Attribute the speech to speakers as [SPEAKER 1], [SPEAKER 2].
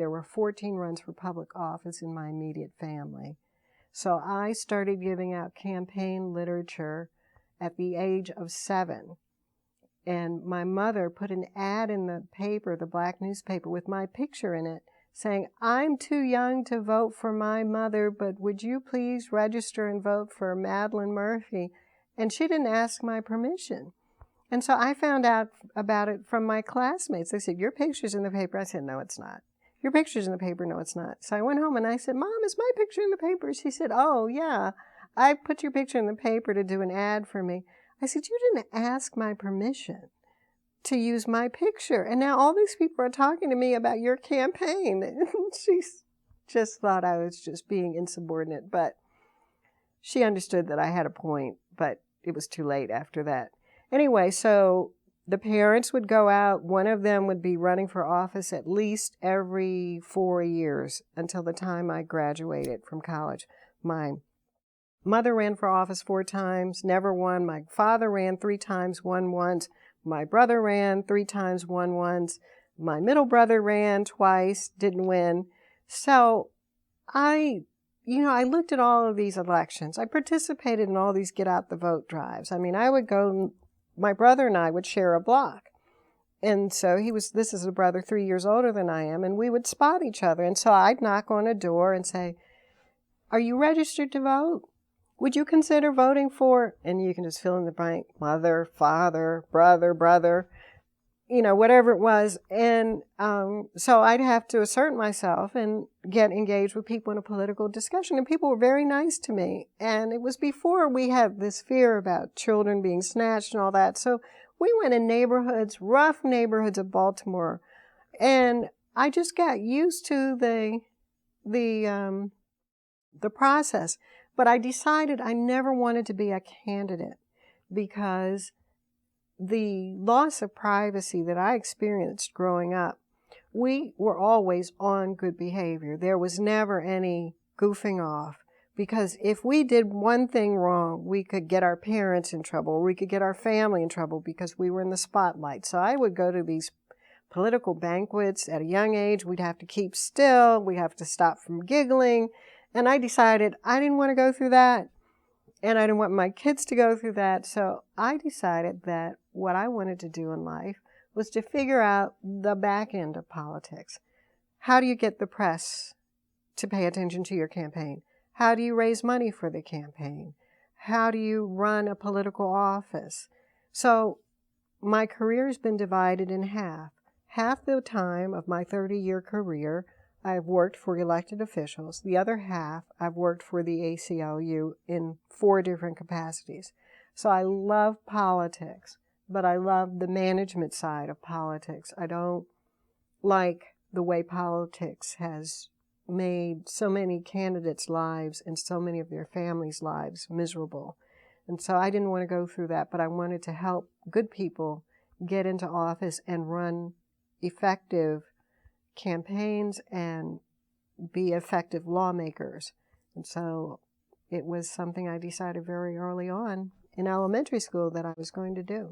[SPEAKER 1] There were 14 runs for public office in my immediate family. So I started giving out campaign literature at the age of 7. And my mother put an ad in the paper, the black newspaper, with my picture in it, saying, "I'm too young to vote for my mother, but would you please register and vote for Madeline Murphy?" And she didn't ask my permission. And so I found out about it from my classmates. They said, "Your picture's in the paper." I said, "No, it's not." "Your picture's in the paper." "No, it's not." So I went home and I said, "Mom, is my picture in the paper?" She said, "Oh, yeah, I put your picture in the paper to do an ad for me." I said, "You didn't ask my permission to use my picture. And now all these people are talking to me about your campaign." She just thought I was just being insubordinate. But she understood that I had a point, but it was too late after that. Anyway, so the parents would go out. One of them would be running for office at least every 4 years until the time I graduated from college. My mother ran for office 4 times, never won. My father ran 3 times, won once. My brother ran 3 times, won once. My middle brother ran twice, didn't win. So I looked at all of these elections. I participated in all these get out the vote drives. I mean, I would go, my brother and I would share a block. And so this is a brother 3 years older than I am, and we would spot each other. And so I'd knock on a door and say, "Are you registered to vote? Would you consider voting for," and you can just fill in the blank, mother, father, brother, whatever it was. And so I'd have to assert myself and get engaged with people in a political discussion. And people were very nice to me. And it was before we had this fear about children being snatched and all that. So we went in neighborhoods, rough neighborhoods of Baltimore. And I just got used to the process. But I decided I never wanted to be a candidate because the loss of privacy that I experienced growing up, we were always on good behavior. There was never any goofing off, because if we did one thing wrong, we could get our parents in trouble, or we could get our family in trouble because we were in the spotlight. So I would go to these political banquets at a young age. We'd have to keep still. We'd have to stop from giggling. And I decided I didn't want to go through that. And I didn't want my kids to go through that. So I decided that what I wanted to do in life was to figure out the back end of politics. How do you get the press to pay attention to your campaign? How do you raise money for the campaign? How do you run a political office? So my career has been divided in half. Half the time of my 30-year career, I've worked for elected officials. The other half, I've worked for the ACLU in 4 different capacities. So I love politics, but I love the management side of politics. I don't like the way politics has made so many candidates' lives and so many of their families' lives miserable. And so I didn't want to go through that, but I wanted to help good people get into office and run effective campaigns and be effective lawmakers. And so it was something I decided very early on in elementary school that I was going to do.